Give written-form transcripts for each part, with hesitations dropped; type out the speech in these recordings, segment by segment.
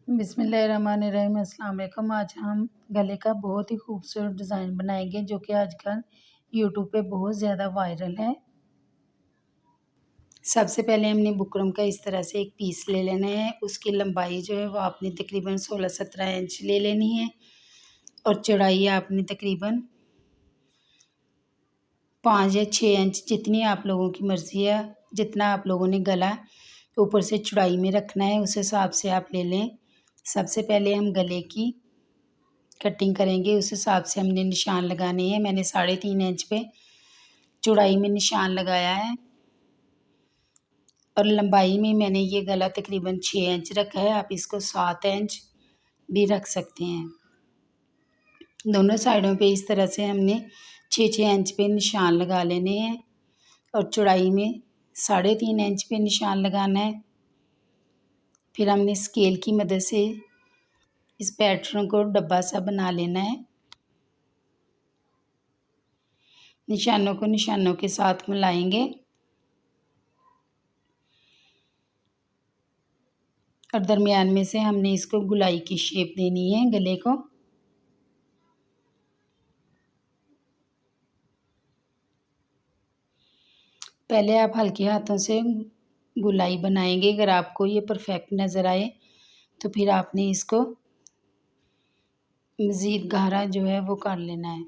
बिस्मिल्लाहिर्रहमानिर्रहीम। अस्सलाम वालेकुम। आज हम गले का बहुत ही खूबसूरत डिज़ाइन बनाएंगे जो कि आजकल यूट्यूब पे बहुत ज़्यादा वायरल है। सबसे पहले हमने बुकरम का इस तरह से एक पीस ले लेना है। उसकी लंबाई जो है वो आपने तकरीबन 16-17 इंच ले लेनी है और चौड़ाई आपने तकरीबन 5 या 6 इंच, जितनी आप लोगों की मर्ज़ी है, जितना आप लोगों ने गला ऊपर से चौड़ाई में रखना है उस हिसाब से आप ले लें। सबसे पहले हम गले की कटिंग करेंगे, उस हिसाब से हमने निशान लगाने हैं। मैंने 3.5 इंच पे चौड़ाई में निशान लगाया है और लंबाई में मैंने ये गला तकरीबन 6 इंच रखा है। आप इसको 7 इंच भी रख सकते हैं। दोनों साइडों पे इस तरह से हमने 6-6 इंच पे निशान लगा लेने हैं और चौड़ाई में 3.5 इंच पे निशान लगाना है। फिर हमने स्केल की मदद से इस पैटर्न को डब्बा सा बना लेना है। निशानों को निशानों के साथ मिलाएंगे और दरमियान में से हमने इसको गुलाई की शेप देनी है गले को। पहले आप हल्के हाथों से गुलाई बनाएंगे। अगर आपको ये परफेक्ट नज़र आए तो फिर आपने इसको मज़ीद गहरा जो है वो कर लेना है।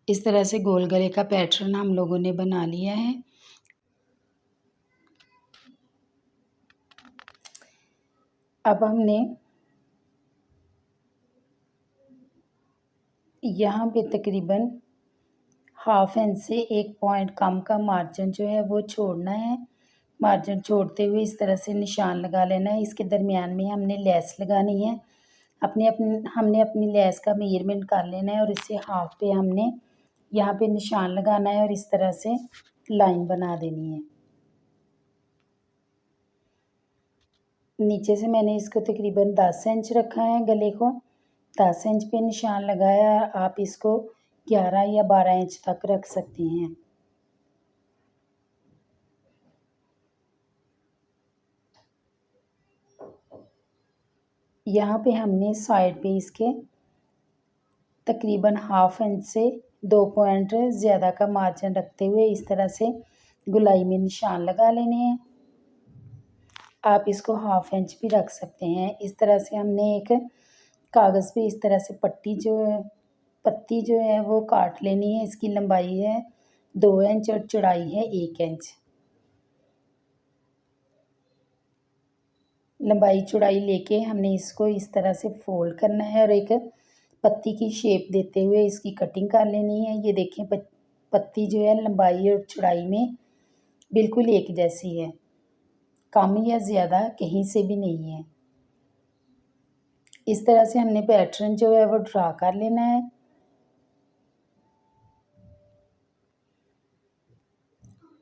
इस तरह से गोल गले का पैटर्न हम लोगों ने बना लिया है। अब हमने यहाँ पे तकरीबन 1/2 इंच से 1 पॉइंट कम का मार्जिन जो है वो छोड़ना है। मार्जिन छोड़ते हुए इस तरह से निशान लगा लेना है। इसके दरमियान में हमने लेस लगानी है। हमने अपनी लेस का मेजरमेंट कर लेना है और इससे हाफ पे हमने यहाँ पे निशान लगाना है और इस तरह से लाइन बना देनी है। नीचे से मैंने इसको तकरीबन 10 इंच रखा है गले को। 10 इंच पे निशान लगाया। आप इसको 11 या 12 इंच तक रख सकते हैं। यहाँ पे हमने साइड पे इसके तकरीबन 1/2 इंच से 2 पॉइंट ज़्यादा का मार्जिन रखते हुए इस तरह से गुलाई में निशान लगा लेने हैं। आप इसको 1/2 इंच भी रख सकते हैं। इस तरह से हमने एक कागज़ पे इस तरह से पत्ती जो है वो काट लेनी है। इसकी लंबाई है 2 इंच और चौड़ाई है 1 इंच। लंबाई चौड़ाई लेके हमने इसको इस तरह से फोल्ड करना है और एक पत्ती की शेप देते हुए इसकी कटिंग कर लेनी है। ये देखें पत्ती जो है लंबाई और चौड़ाई में बिल्कुल एक जैसी है, कम या ज़्यादा कहीं से भी नहीं है। इस तरह से हमने पैटर्न जो है वो ड्रा कर लेना है।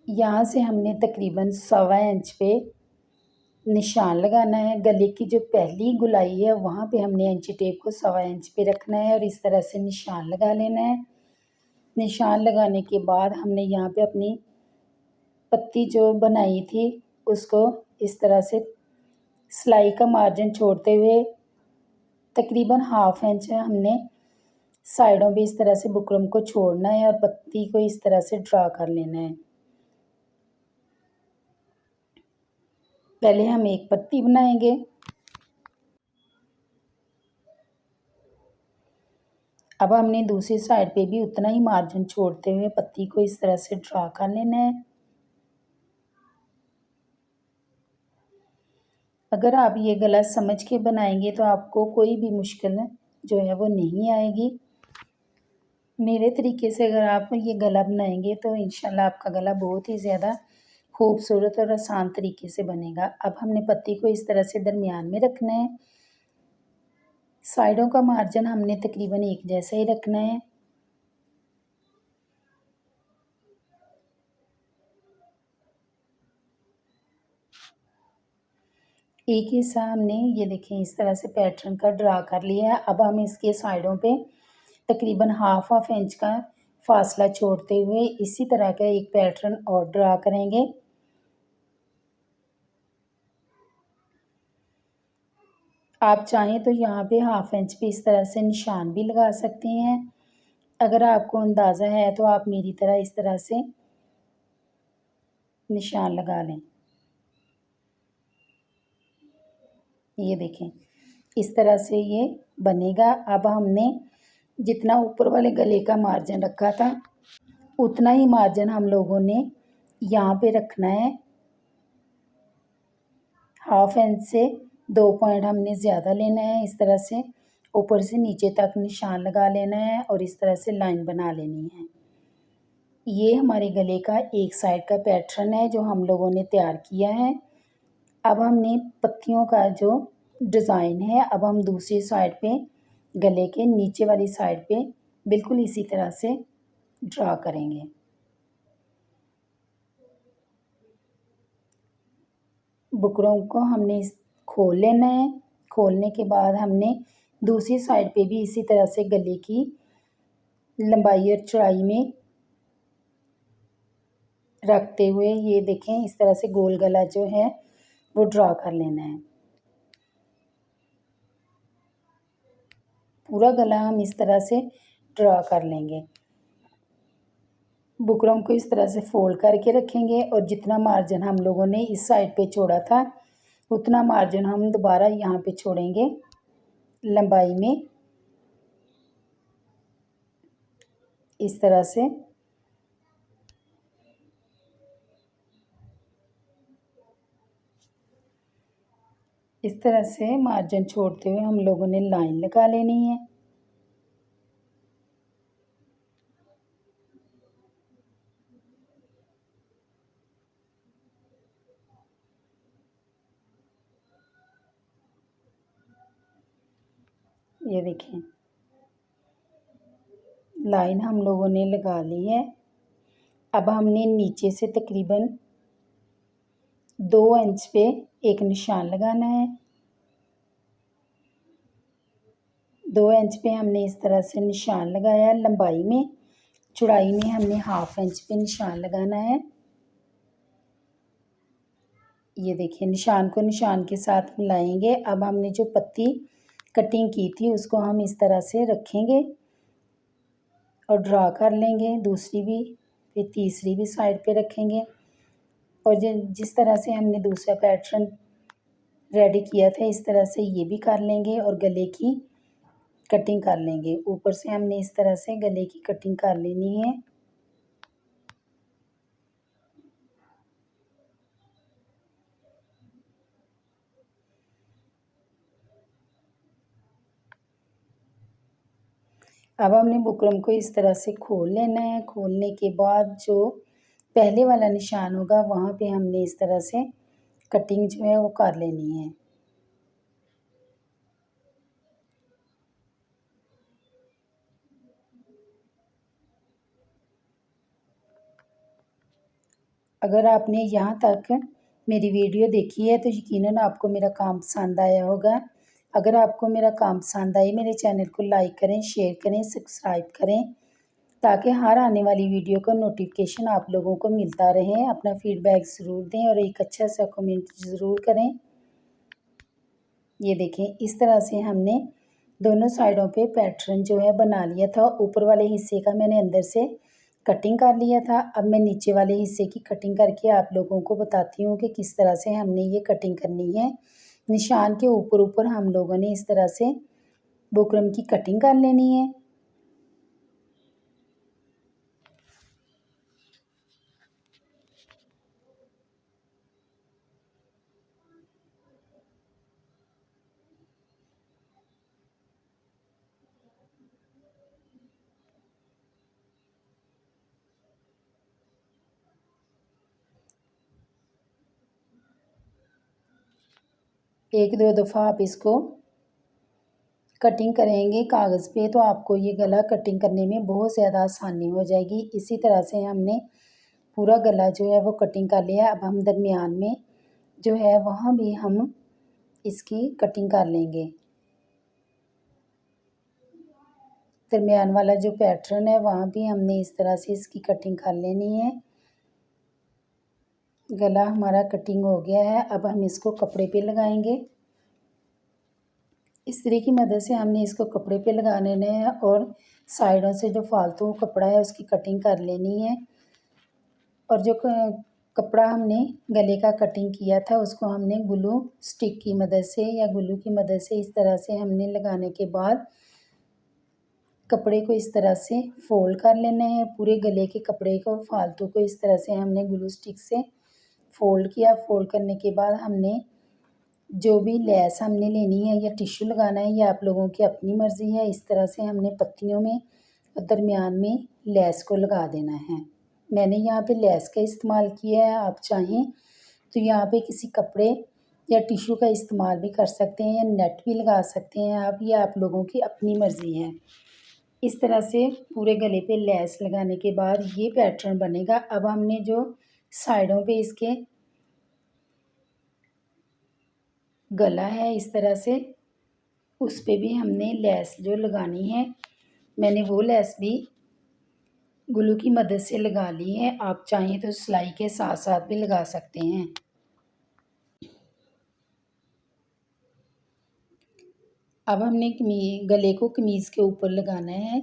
यहाँ से हमने तकरीबन 1.25 इंच पे निशान लगाना है। गले की जो पहली गुलाई है वहाँ पे हमने इंची टेप को 1.25 इंच पे रखना है और इस तरह से निशान लगा लेना है। निशान लगाने के बाद हमने यहाँ पे अपनी पत्ती जो बनाई थी उसको इस तरह से सिलाई का मार्जिन छोड़ते हुए तकरीबन 1/2 इंच हमने साइडों पे इस तरह से बुकरम को छोड़ना है और पत्ती को इस तरह से ड्रा कर लेना है। पहले हम एक पत्ती बनाएंगे। अब हमने दूसरी साइड पे भी उतना ही मार्जिन छोड़ते हुए पत्ती को इस तरह से ड्रा कर लेना है। अगर आप ये गला समझ के बनाएंगे तो आपको कोई भी मुश्किल जो है वो नहीं आएगी। मेरे तरीके से अगर आप ये गला बनाएंगे तो इंशाल्लाह आपका गला बहुत ही ज़्यादा खूबसूरत और आसान तरीके से बनेगा। अब हमने पत्ती को इस तरह से दरमियान में रखना है। साइडों का मार्जिन हमने तकरीबन एक जैसा ही रखना है। एक हिस्सा हमने ये देखें इस तरह से पैटर्न का ड्रा कर लिया है। अब हम इसके साइडों पे तकरीबन हाफ इंच का फासला छोड़ते हुए इसी तरह का एक पैटर्न और ड्रा करेंगे। आप चाहें तो यहाँ पे हाफ इंच पे इस तरह से निशान भी लगा सकते हैं। अगर आपको अंदाज़ा है तो आप मेरी तरह इस तरह से निशान लगा लें। ये देखें, इस तरह से ये बनेगा। अब हमने जितना ऊपर वाले गले का मार्जिन रखा था उतना ही मार्जिन हम लोगों ने यहाँ पे रखना है। हाफ इंच से 2 पॉइंट हमने ज़्यादा लेना है। इस तरह से ऊपर से नीचे तक निशान लगा लेना है और इस तरह से लाइन बना लेनी है। ये हमारे गले का एक साइड का पैटर्न है जो हम लोगों ने तैयार किया है। अब हमने पत्तियों का जो डिज़ाइन है अब हम दूसरी साइड पे गले के नीचे वाली साइड पे बिल्कुल इसी तरह से ड्रा करेंगे। बुकरों को हमने खोल लेना है। खोलने के बाद हमने दूसरी साइड पे भी इसी तरह से गले की लंबाई और चौड़ाई में रखते हुए ये देखें इस तरह से गोल गला जो है वो ड्रा कर लेना है। पूरा गला हम इस तरह से ड्रा कर लेंगे। बुकरम को इस तरह से फोल्ड करके रखेंगे और जितना मार्जिन हम लोगों ने इस साइड पे छोड़ा था उतना मार्जिन हम दोबारा यहाँ पे छोड़ेंगे लंबाई में इस तरह से। इस तरह से मार्जिन छोड़ते हुए हम लोगों ने लाइन लगा लेनी है। ये देखें लाइन हम लोगों ने लगा ली है। अब हमने नीचे से तकरीबन 2 इंच पे एक निशान लगाना है। 2 इंच पे हमने इस तरह से निशान लगाया लंबाई में। चौड़ाई में हमने हाफ इंच पे निशान लगाना है। ये देखिए निशान को निशान के साथ मिलाएंगे। अब हमने जो पत्ती कटिंग की थी उसको हम इस तरह से रखेंगे और ड्रा कर लेंगे। दूसरी भी फिर तीसरी भी साइड पे रखेंगे और जिस तरह से हमने दूसरा पैटर्न रेडी किया था इस तरह से ये भी कर लेंगे और गले की कटिंग कर लेंगे। ऊपर से हमने इस तरह से गले की कटिंग कर लेनी है। अब हमने बुकरम को इस तरह से खोल लेना है। खोलने के बाद जो पहले वाला निशान होगा वहाँ पे हमने इस तरह से कटिंग जो है वो कर लेनी है। अगर आपने यहाँ तक मेरी वीडियो देखी है तो यकीनन आपको मेरा काम पसंद आया होगा। अगर आपको मेरा काम पसंद आए मेरे चैनल को लाइक करें, शेयर करें, सब्सक्राइब करें ताकि हर आने वाली वीडियो का नोटिफिकेशन आप लोगों को मिलता रहे। अपना फीडबैक ज़रूर दें और एक अच्छा सा कमेंट ज़रूर करें। ये देखें इस तरह से हमने दोनों साइडों पे पैटर्न जो है बना लिया था। ऊपर वाले हिस्से का मैंने अंदर से कटिंग कर लिया था। अब मैं नीचे वाले हिस्से की कटिंग करके आप लोगों को बताती हूँ कि किस तरह से हमने ये कटिंग करनी है। निशान के ऊपर ऊपर हम लोगों ने इस तरह से बुकरम की कटिंग कर लेनी है। एक दो दफ़ा आप इसको कटिंग करेंगे कागज़ पे तो आपको ये गला कटिंग करने में बहुत ज़्यादा आसानी हो जाएगी। इसी तरह से हमने पूरा गला जो है वो कटिंग कर लिया। अब हम दरमियान में जो है वहाँ भी हम इसकी कटिंग कर लेंगे। दरमियान वाला जो पैटर्न है वहाँ भी हमने इस तरह से इसकी कटिंग कर लेनी है। गला हमारा कटिंग हो गया है। अब हम इसको कपड़े पे लगाएंगे। इस्त्री की मदद से हमने इसको कपड़े पे लगा लेना है और साइडों से जो फालतू कपड़ा है उसकी कटिंग कर लेनी है। और जो कपड़ा हमने गले का कटिंग किया था उसको हमने ग्लू स्टिक की मदद से या ग्लू की मदद से इस तरह से हमने लगाने के बाद कपड़े को इस तरह से फोल्ड कर लेना है। पूरे गले के कपड़े को फालतू को इस तरह से हमने ग्लू स्टिक से फोल्ड किया। फोल्ड करने के बाद हमने जो भी लेस हमने लेनी है या टिश्यू लगाना है ये आप लोगों की अपनी मर्ज़ी है। इस तरह से हमने पत्तियों में और दरमियान में लेस को लगा देना है। मैंने यहाँ पे लेस का इस्तेमाल किया है, आप चाहें तो यहाँ पे किसी कपड़े या टिश्यू का इस्तेमाल भी कर सकते हैं या नेट भी लगा सकते हैं आप, ये आप लोगों की अपनी मर्ज़ी है। इस तरह से पूरे गले पे लेस लगाने के बाद ये पैटर्न बनेगा। अब हमने जो साइडों पे इसके गला है इस तरह से उस पे भी हमने लेस जो लगानी है, मैंने वो लेस भी ग्लू की मदद से लगा ली है। आप चाहें तो सिलाई के साथ साथ भी लगा सकते हैं। अब हमने गले को कमीज़ के ऊपर लगाना है।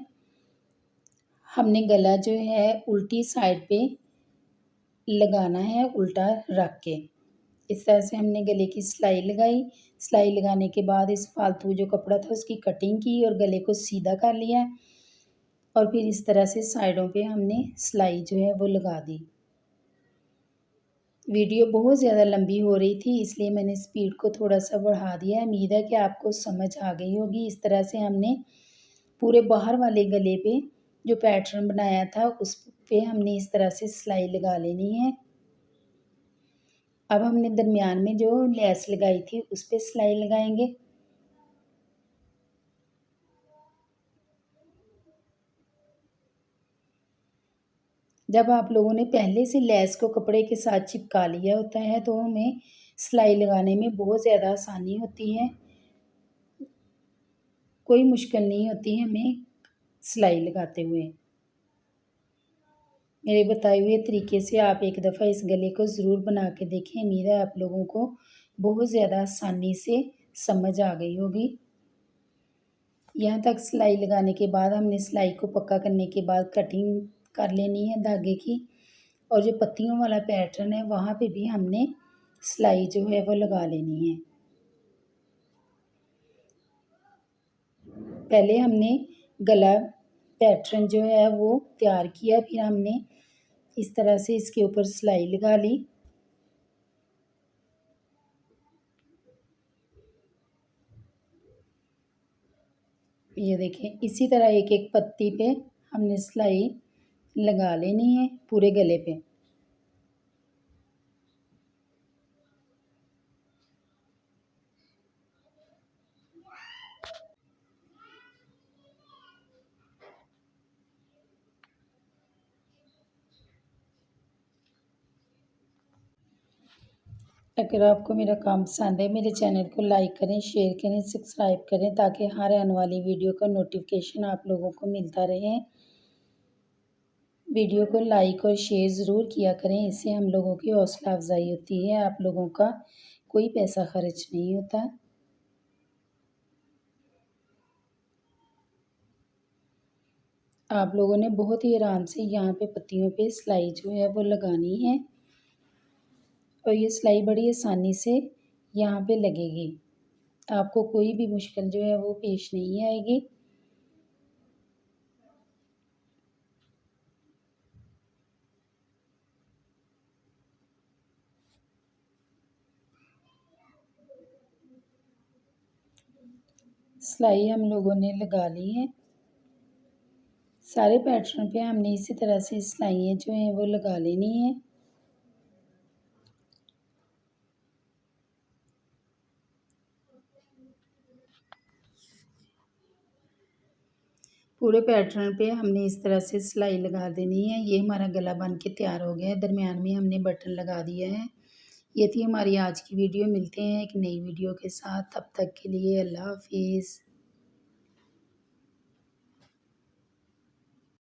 हमने गला जो है उल्टी साइड पे लगाना है, उल्टा रख के। इस तरह से हमने गले की सिलाई लगाई। सिलाई लगाने के बाद इस फालतू जो कपड़ा था उसकी कटिंग की और गले को सीधा कर लिया और फिर इस तरह से साइडों पे हमने सिलाई जो है वो लगा दी। वीडियो बहुत ज़्यादा लंबी हो रही थी इसलिए मैंने स्पीड को थोड़ा सा बढ़ा दिया है। उम्मीद है कि आपको समझ आ गई होगी। इस तरह से हमने पूरे बाहर वाले गले पे जो पैटर्न बनाया था उस पे हमने इस तरह से सिलाई लगा लेनी है। अब हमने दरमियान में जो लेस लगाई थी उस पे सिलाई लगाएंगे। जब आप लोगों ने पहले से लेस को कपड़े के साथ चिपका लिया होता है तो हमें सिलाई लगाने में बहुत ज़्यादा आसानी होती है, कोई मुश्किल नहीं होती है हमें सिलाई लगाते हुए। मेरे बताए हुए तरीके से आप एक दफ़ा इस गले को ज़रूर बना के देखें। उम्मीद है आप लोगों को बहुत ज़्यादा आसानी से समझ आ गई होगी। यहाँ तक सिलाई लगाने के बाद हमने सिलाई को पक्का करने के बाद कटिंग कर लेनी है धागे की और जो पत्तियों वाला पैटर्न है वहाँ पे भी हमने सिलाई जो है वो लगा लेनी है। पहले हमने गला पैटर्न जो है वो तैयार किया, फिर हमने इस तरह से इसके ऊपर सिलाई लगा ली। ये देखें इसी तरह एक एक पत्ती पे हमने सिलाई लगा लेनी है पूरे गले पे। अगर आपको मेरा काम पसंद है मेरे चैनल को लाइक करें, शेयर करें, सब्सक्राइब करें ताकि हर आने वाली वीडियो का नोटिफिकेशन आप लोगों को मिलता रहे। वीडियो को लाइक और शेयर ज़रूर किया करें, इससे हम लोगों की हौसला अफजाई होती है। आप लोगों का कोई पैसा खर्च नहीं होता। आप लोगों ने बहुत ही आराम से यहाँ पे पत्तियों पे सिलाई जो है वो लगानी है और ये सिलाई बड़ी आसानी से यहाँ पे लगेगी। आपको कोई भी मुश्किल जो है वो पेश नहीं आएगी। सिलाई हम लोगों ने लगा ली है। सारे पैटर्न पे हमने इसी तरह से सिलाइयाँ जो हैं वो लगा लेनी है। पूरे पैटर्न पे हमने इस तरह से सिलाई लगा देनी है। ये हमारा गला बन के तैयार हो गया है। दरमियान में हमने बटन लगा दिया है। ये थी हमारी आज की वीडियो। मिलते हैं एक नई वीडियो के साथ, तब तक के लिए अल्लाह हाफिज़।